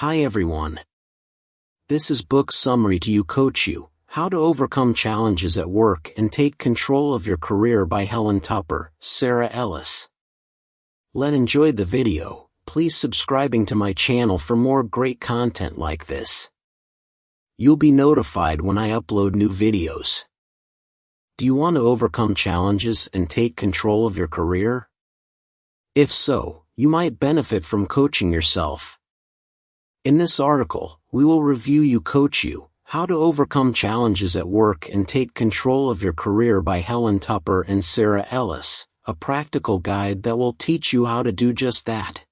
Hi everyone. This is book summary to You Coach You, How to Overcome Challenges at Work and Take Control of Your Career by Helen Tupper, Sarah Ellis. Enjoyed the video. Please subscribing to my channel for more great content like this. You'll be notified when I upload new videos. Do you want to overcome challenges and take control of your career? If so, you might benefit from coaching yourself. In this article, we will review You Coach You, How to Overcome Challenges at Work and Take Control of Your Career by Helen Tupper and Sarah Ellis, a practical guide that will teach you how to do just that.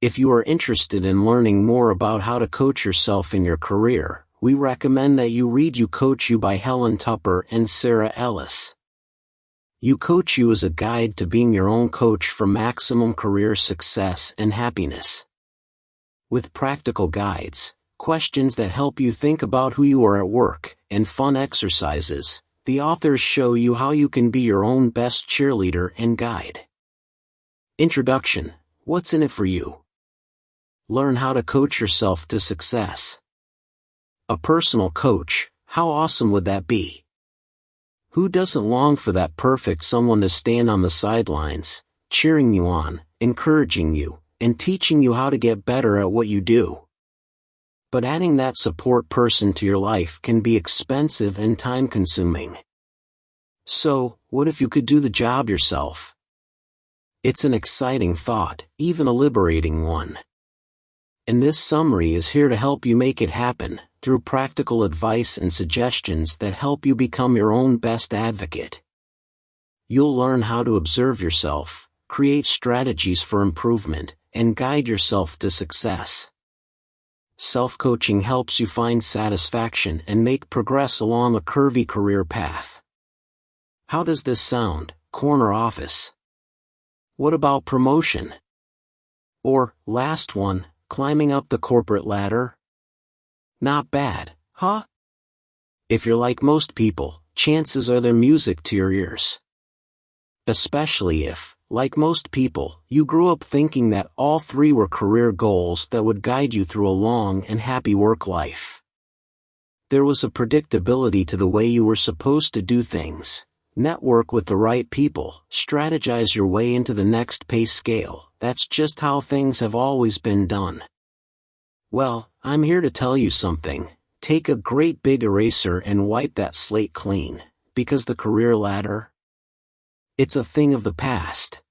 If you are interested in learning more about how to coach yourself in your career, we recommend that you read You Coach You by Helen Tupper and Sarah Ellis. You Coach You is a guide to being your own coach for maximum career success and happiness. With practical guides, questions that help you think about who you are at work, and fun exercises, the authors show you how you can be your own best cheerleader and guide. Introduction: What's in it for you? Learn how to coach yourself to success. A personal coach, how awesome would that be? Who doesn't long for that perfect someone to stand on the sidelines, cheering you on, encouraging you, and teaching you how to get better at what you do? But adding that support person to your life can be expensive and time-consuming. So, what if you could do the job yourself? It's an exciting thought, even a liberating one. And this summary is here to help you make it happen, through practical advice and suggestions that help you become your own best advocate. You'll learn how to observe yourself, create strategies for improvement, and guide yourself to success. Self-coaching helps you find satisfaction and make progress along a curvy career path. How does this sound, corner office? What about promotion? Or, last one, climbing up the corporate ladder? Not bad, huh? If you're like most people, chances are they're music to your ears. Especially if, like most people, you grew up thinking that all three were career goals that would guide you through a long and happy work life. There was a predictability to the way you were supposed to do things: network with the right people, strategize your way into the next pay scale. That's just how things have always been done. Well, I'm here to tell you something. Take a great big eraser and wipe that slate clean, because the career ladder, it's a thing of the past.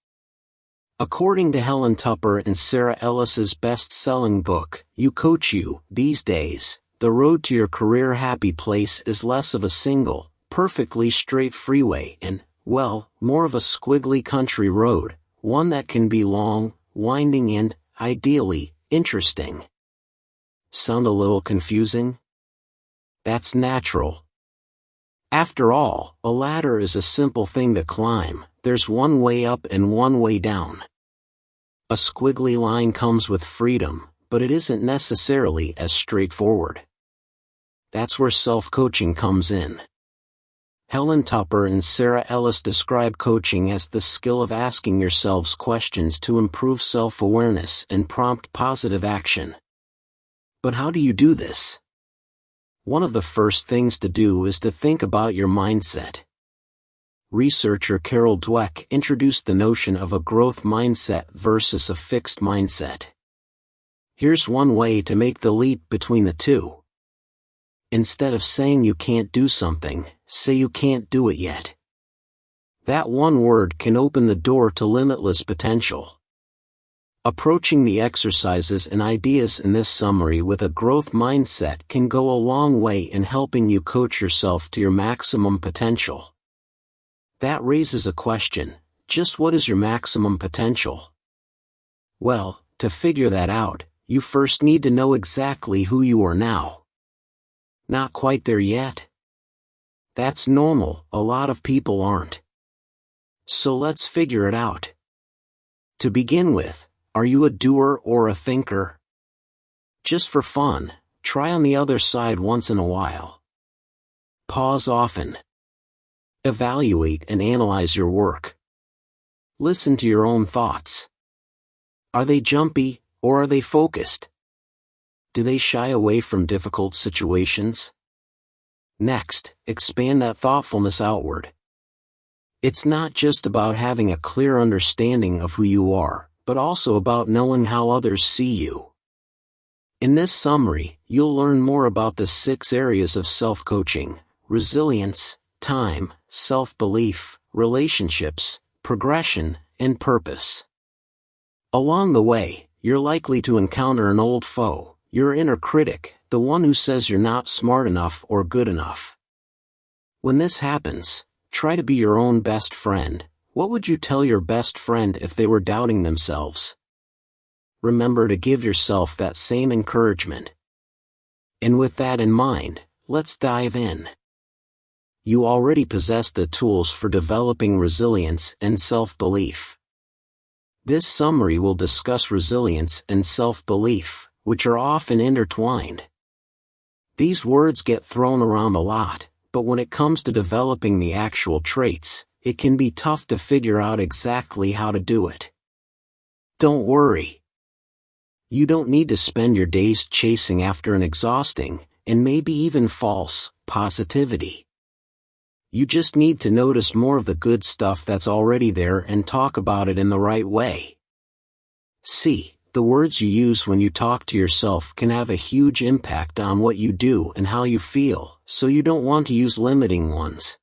According to Helen Tupper and Sarah Ellis's best-selling book, You Coach You, these days, the road to your career happy place is less of a single, perfectly straight freeway and, well, more of a squiggly country road, one that can be long, winding and, ideally, interesting. Sound a little confusing? That's natural. After all, a ladder is a simple thing to climb. There's one way up and one way down. A squiggly line comes with freedom, but it isn't necessarily as straightforward. That's where self-coaching comes in. Helen Tupper and Sarah Ellis describe coaching as the skill of asking yourselves questions to improve self-awareness and prompt positive action. But how do you do this? One of the first things to do is to think about your mindset. Researcher Carol Dweck introduced the notion of a growth mindset versus a fixed mindset. Here's one way to make the leap between the two. Instead of saying you can't do something, say you can't do it yet. That one word can open the door to limitless potential. Approaching the exercises and ideas in this summary with a growth mindset can go a long way in helping you coach yourself to your maximum potential. That raises a question: just what is your maximum potential? Well, to figure that out, you first need to know exactly who you are now. Not quite there yet? That's normal, a lot of people aren't. So let's figure it out. To begin with, are you a doer or a thinker? Just for fun, try on the other side once in a while. Pause often. Evaluate and analyze your work. Listen to your own thoughts. Are they jumpy, or are they focused? Do they shy away from difficult situations? Next, expand that thoughtfulness outward. It's not just about having a clear understanding of who you are, but also about knowing how others see you. In this summary, you'll learn more about the 6 areas of self-coaching: resilience, time, self-belief, relationships, progression, and purpose. Along the way, you're likely to encounter an old foe, your inner critic, the one who says you're not smart enough or good enough. When this happens, try to be your own best friend. What would you tell your best friend if they were doubting themselves? Remember to give yourself that same encouragement. And with that in mind, let's dive in. You already possess the tools for developing resilience and self-belief. This summary will discuss resilience and self-belief, which are often intertwined. These words get thrown around a lot, but when it comes to developing the actual traits, it can be tough to figure out exactly how to do it. Don't worry. You don't need to spend your days chasing after an exhausting, and maybe even false, positivity. You just need to notice more of the good stuff that's already there and talk about it in the right way. See, the words you use when you talk to yourself can have a huge impact on what you do and how you feel, so you don't want to use limiting ones.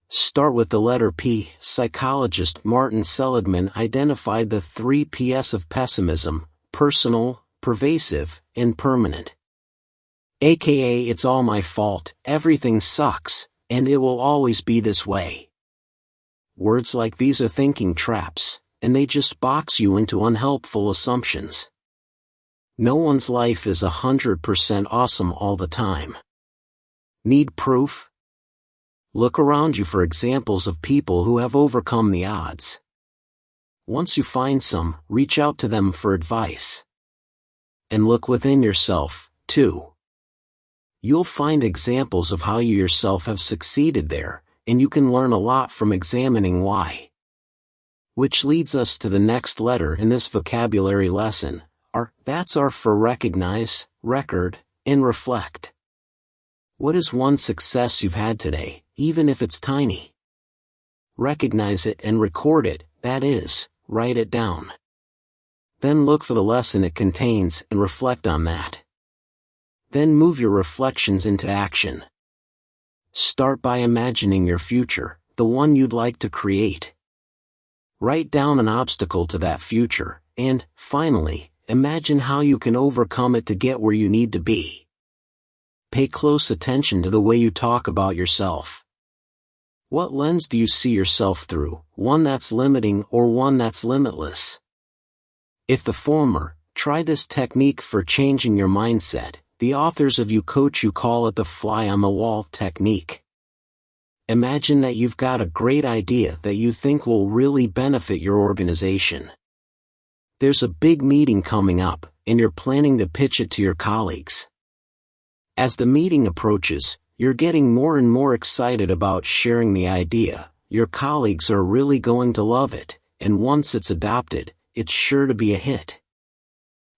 Start with the letter P. Psychologist Martin Seligman identified the 3 Ps of pessimism: personal, pervasive, and permanent. AKA, it's all my fault, everything sucks, and it will always be this way. Words like these are thinking traps, and they just box you into unhelpful assumptions. No one's life is 100% awesome all the time. Need proof? Look around you for examples of people who have overcome the odds. Once you find some, reach out to them for advice. And look within yourself, too. You'll find examples of how you yourself have succeeded there, and you can learn a lot from examining why. Which leads us to the next letter in this vocabulary lesson, R. That's R for recognize, record, and reflect. What is one success you've had today, even if it's tiny? Recognize it and record it, that is, write it down. Then look for the lesson it contains and reflect on that. Then move your reflections into action. Start by imagining your future, the one you'd like to create. Write down an obstacle to that future, and, finally, imagine how you can overcome it to get where you need to be. Pay close attention to the way you talk about yourself. What lens do you see yourself through, one that's limiting or one that's limitless? If the former, try this technique for changing your mindset. The authors of You Coach You call it the fly-on-the-wall technique. Imagine that you've got a great idea that you think will really benefit your organization. There's a big meeting coming up, and you're planning to pitch it to your colleagues. As the meeting approaches, you're getting more and more excited about sharing the idea. Your colleagues are really going to love it, and once it's adopted, it's sure to be a hit.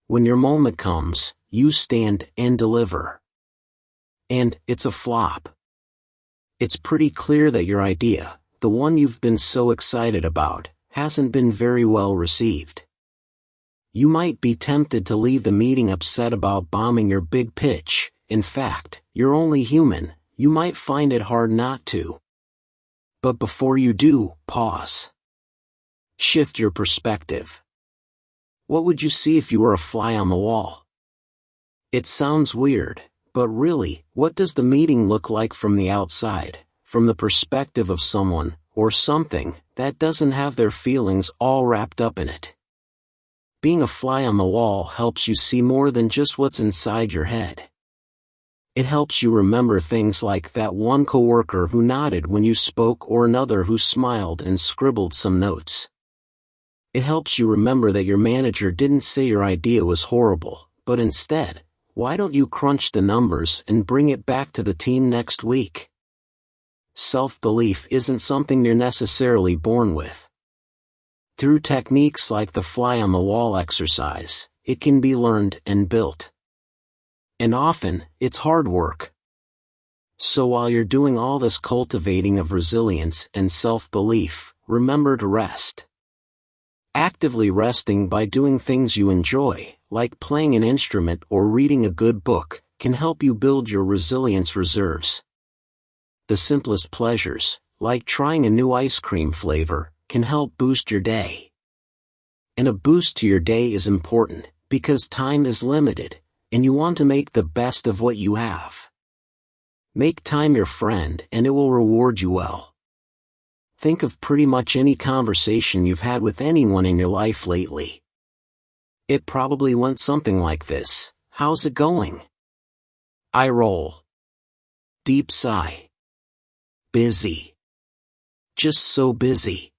When your moment comes, you stand and deliver. And it's a flop. It's pretty clear that your idea, the one you've been so excited about, hasn't been very well received. You might be tempted to leave the meeting upset about bombing your big pitch. In fact, you're only human, you might find it hard not to. But before you do, pause. Shift your perspective. What would you see if you were a fly on the wall? It sounds weird, but really, what does the meeting look like from the outside, from the perspective of someone, or something, that doesn't have their feelings all wrapped up in it? Being a fly on the wall helps you see more than just what's inside your head. It helps you remember things like that one coworker who nodded when you spoke or another who smiled and scribbled some notes. It helps you remember that your manager didn't say your idea was horrible, but instead, why don't you crunch the numbers and bring it back to the team next week? Self-belief isn't something you're necessarily born with. Through techniques like the fly-on-the-wall exercise, it can be learned and built. And often, it's hard work. So while you're doing all this cultivating of resilience and self-belief, remember to rest. Actively resting by doing things you enjoy, like playing an instrument or reading a good book, can help you build your resilience reserves. The simplest pleasures, like trying a new ice cream flavor, can help boost your day. And a boost to your day is important, because time is limited, and you want to make the best of what you have. Make time your friend and it will reward you well. Think of pretty much any conversation you've had with anyone in your life lately. It probably went something like this: "How's it going?" Eye roll. Deep sigh. Busy. Just so busy.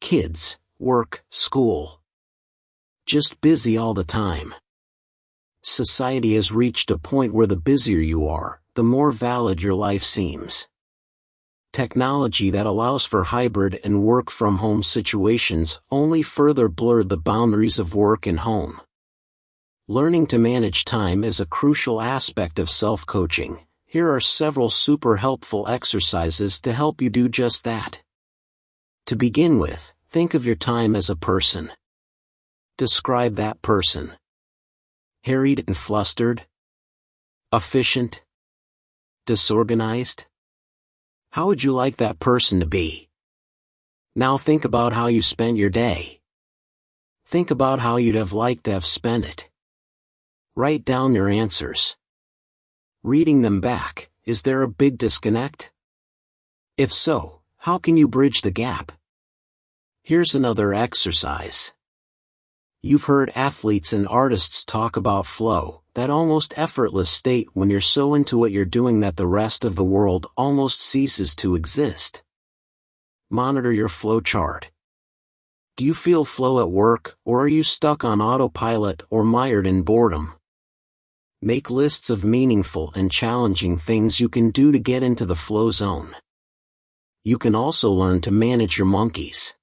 Kids, work, school. Just busy all the time. Society has reached a point where the busier you are, the more valid your life seems. Technology that allows for hybrid and work-from-home situations only further blurred the boundaries of work and home. Learning to manage time is a crucial aspect of self-coaching. Here are several super helpful exercises to help you do just that. To begin with, think of your time as a person. Describe that person. Harried and flustered? Efficient? Disorganized? How would you like that person to be? Now think about how you spent your day. Think about how you'd have liked to have spent it. Write down your answers. Reading them back, is there a big disconnect? If so, how can you bridge the gap? Here's another exercise. You've heard athletes and artists talk about flow, that almost effortless state when you're so into what you're doing that the rest of the world almost ceases to exist. Monitor your flow chart. Do you feel flow at work, or are you stuck on autopilot or mired in boredom? Make lists of meaningful and challenging things you can do to get into the flow zone. You can also learn to manage your monkeys.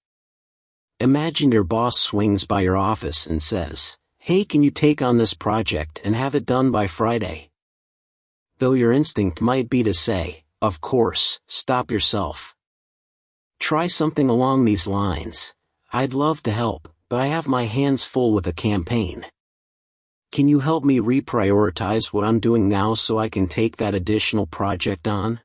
Imagine your boss swings by your office and says, "Hey, can you take on this project and have it done by Friday?" Though your instinct might be to say, "Of course, stop yourself." Try something along these lines. "I'd love to help, but I have my hands full with a campaign. Can you help me reprioritize what I'm doing now so I can take that additional project on?"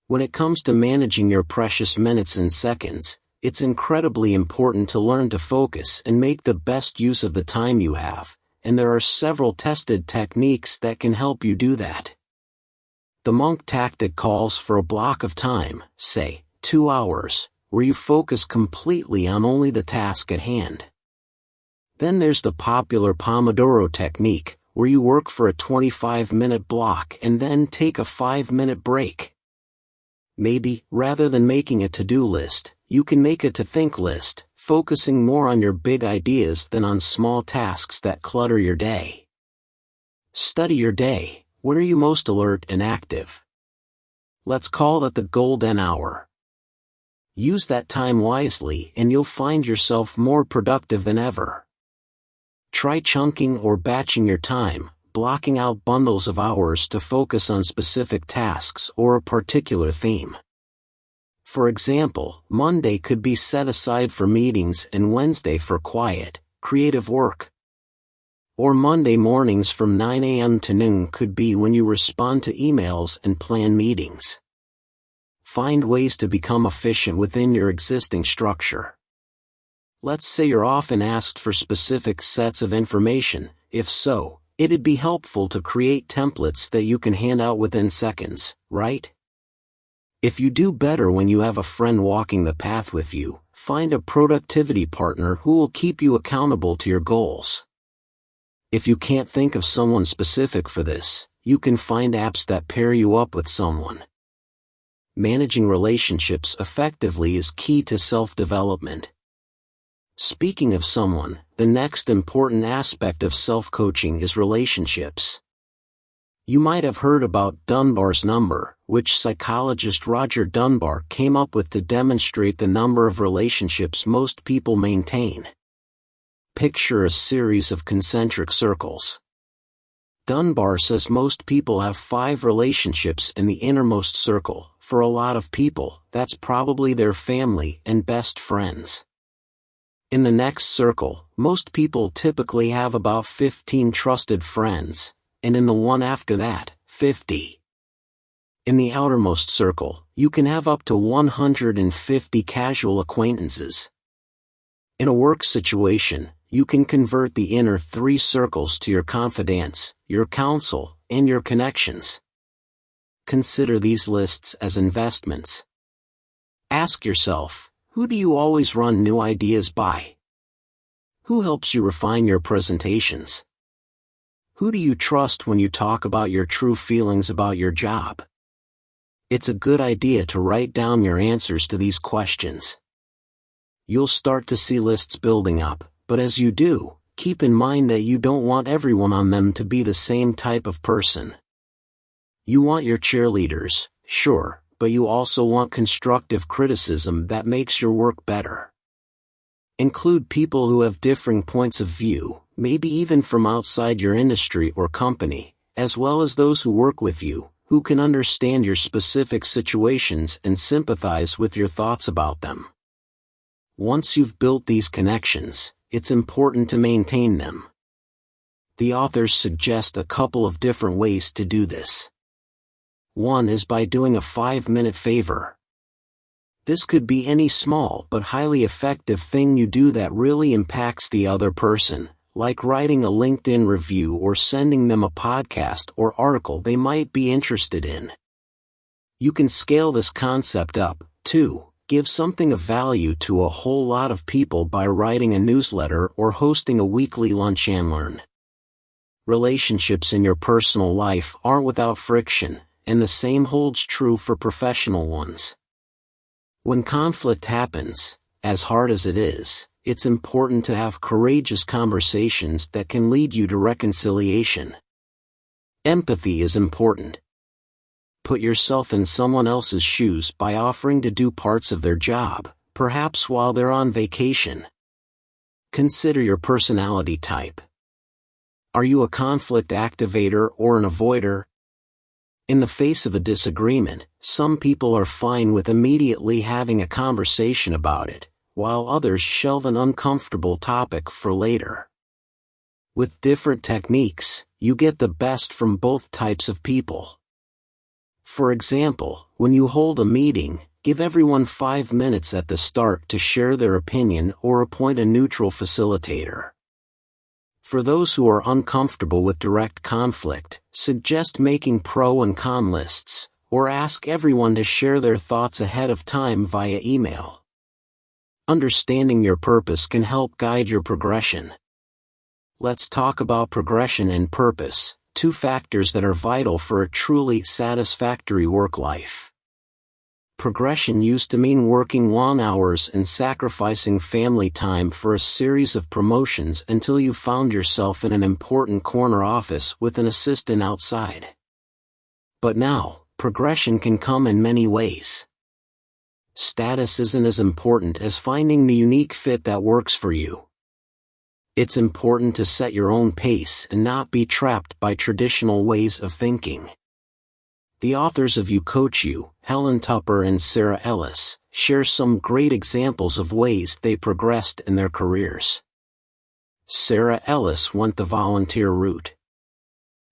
When it comes to managing your precious minutes and seconds, it's incredibly important to learn to focus and make the best use of the time you have, and there are several tested techniques that can help you do that. The monk tactic calls for a block of time, say, 2 hours, where you focus completely on only the task at hand. Then there's the popular Pomodoro technique, where you work for a 25-minute block and then take a 5-minute break. Maybe, rather than making a to-do list, you can make a to-think list, focusing more on your big ideas than on small tasks that clutter your day. Study your day. When are you most alert and active? Let's call that the golden hour. Use that time wisely and you'll find yourself more productive than ever. Try chunking or batching your time, blocking out bundles of hours to focus on specific tasks or a particular theme. For example, Monday could be set aside for meetings and Wednesday for quiet, creative work. Or Monday mornings from 9 a.m. to noon could be when you respond to emails and plan meetings. Find ways to become efficient within your existing structure. Let's say you're often asked for specific sets of information. If so, it'd be helpful to create templates that you can hand out within seconds, right? If you do better when you have a friend walking the path with you, find a productivity partner who will keep you accountable to your goals. If you can't think of someone specific for this, you can find apps that pair you up with someone. Managing relationships effectively is key to self-development. Speaking of someone, the next important aspect of self-coaching is relationships. You might have heard about Dunbar's number, which psychologist Roger Dunbar came up with to demonstrate the number of relationships most people maintain. Picture a series of concentric circles. Dunbar says most people have 5 relationships in the innermost circle. For a lot of people, that's probably their family and best friends. In the next circle, most people typically have about 15 trusted friends, and in the one after that, 50. In the outermost circle, you can have up to 150 casual acquaintances. In a work situation, you can convert the inner 3 circles to your confidants, your counsel, and your connections. Consider these lists as investments. Ask yourself, who do you always run new ideas by? Who helps you refine your presentations? Who do you trust when you talk about your true feelings about your job? It's a good idea to write down your answers to these questions. You'll start to see lists building up, but as you do, keep in mind that you don't want everyone on them to be the same type of person. You want your cheerleaders, sure, but you also want constructive criticism that makes your work better. Include people who have differing points of view, maybe even from outside your industry or company, as well as those who work with you, who can understand your specific situations and sympathize with your thoughts about them. Once you've built these connections, it's important to maintain them. The authors suggest a couple of different ways to do this. One is by doing a 5-minute favor. This could be any small but highly effective thing you do that really impacts the other person, like writing a LinkedIn review or sending them a podcast or article they might be interested in. You can scale this concept up, too. Give something of value to a whole lot of people by writing a newsletter or hosting a weekly lunch and learn. Relationships in your personal life aren't without friction, and the same holds true for professional ones. When conflict happens, as hard as it is, it's important to have courageous conversations that can lead you to reconciliation. Empathy is important. Put yourself in someone else's shoes by offering to do parts of their job, perhaps while they're on vacation. Consider your personality type. Are you a conflict activator or an avoider? In the face of a disagreement, some people are fine with immediately having a conversation about it, while others shelve an uncomfortable topic for later. With different techniques, you get the best from both types of people. For example, when you hold a meeting, give everyone 5 minutes at the start to share their opinion or appoint a neutral facilitator. For those who are uncomfortable with direct conflict, suggest making pro and con lists, or ask everyone to share their thoughts ahead of time via email. Understanding your purpose can help guide your progression. Let's talk about progression and purpose, 2 factors that are vital for a truly satisfactory work life. Progression used to mean working long hours and sacrificing family time for a series of promotions until you found yourself in an important corner office with an assistant outside. But now, progression can come in many ways. Status isn't as important as finding the unique fit that works for you. It's important to set your own pace and not be trapped by traditional ways of thinking. The authors of You Coach You, Helen Tupper and Sarah Ellis, share some great examples of ways they progressed in their careers. Sarah Ellis went the volunteer route.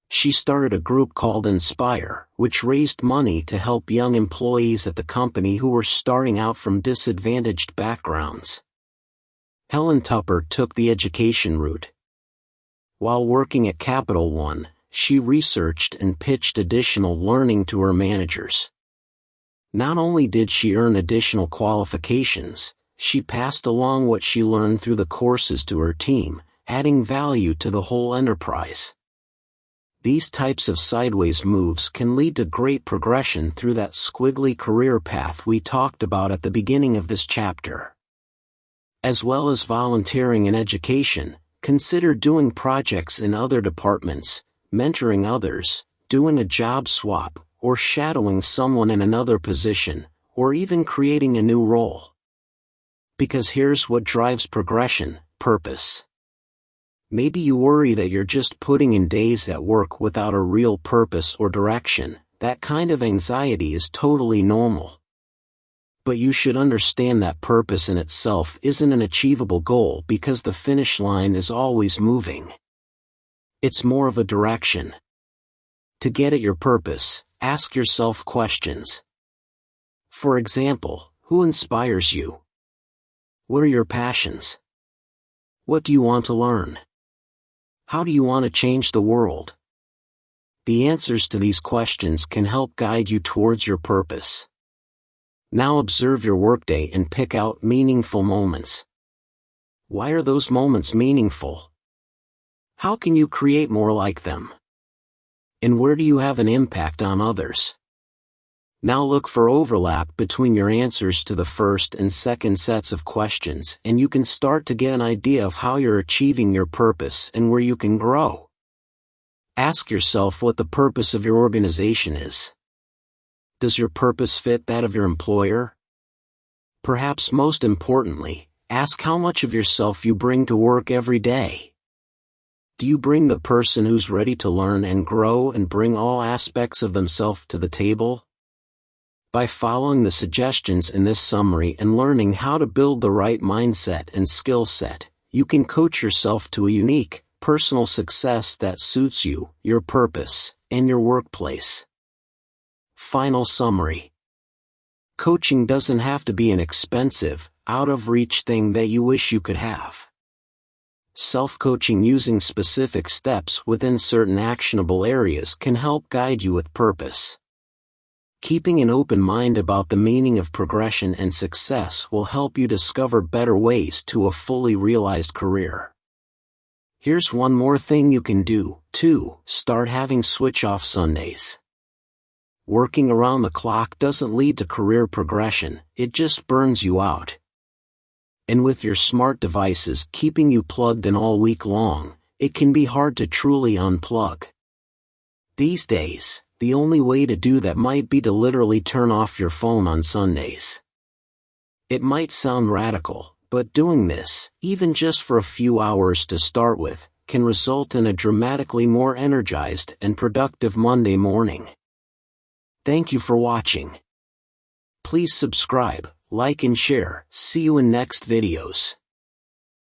She started a group called Inspire, which raised money to help young employees at the company who were starting out from disadvantaged backgrounds. Helen Tupper took the education route. While working at Capital One, she researched and pitched additional learning to her managers. Not only did she earn additional qualifications, she passed along what she learned through the courses to her team, adding value to the whole enterprise. These types of sideways moves can lead to great progression through that squiggly career path we talked about at the beginning of this chapter. As well as volunteering in education, consider doing projects in other departments, mentoring others, doing a job swap, or shadowing someone in another position, or even creating a new role. Because here's what drives progression: purpose. Maybe you worry that you're just putting in days at work without a real purpose or direction. That kind of anxiety is totally normal. But you should understand that purpose in itself isn't an achievable goal because the finish line is always moving. It's more of a direction. To get at your purpose, ask yourself questions. For example, who inspires you? What are your passions? What do you want to learn? How do you want to change the world? The answers to these questions can help guide you towards your purpose. Now observe your workday and pick out meaningful moments. Why are those moments meaningful? How can you create more like them? And where do you have an impact on others? Now look for overlap between your answers to the first and second sets of questions, and you can start to get an idea of how you're achieving your purpose and where you can grow. Ask yourself what the purpose of your organization is. Does your purpose fit that of your employer? Perhaps most importantly, ask how much of yourself you bring to work every day. Do you bring the person who's ready to learn and grow and bring all aspects of themselves to the table? By following the suggestions in this summary and learning how to build the right mindset and skill set, you can coach yourself to a unique, personal success that suits you, your purpose, and your workplace. Final summary. Coaching doesn't have to be an expensive, out-of-reach thing that you wish you could have. Self-coaching using specific steps within certain actionable areas can help guide you with purpose. Keeping an open mind about the meaning of progression and success will help you discover better ways to a fully realized career. Here's one more thing you can do, too: start having switch-off Sundays. Working around the clock doesn't lead to career progression, it just burns you out. And with your smart devices keeping you plugged in all week long, it can be hard to truly unplug. These days, the only way to do that might be to literally turn off your phone on Sundays. It might sound radical, but doing this, even just for a few hours to start with, can result in a dramatically more energized and productive Monday morning. Thank you for watching. Please subscribe, like and share. See you in next videos.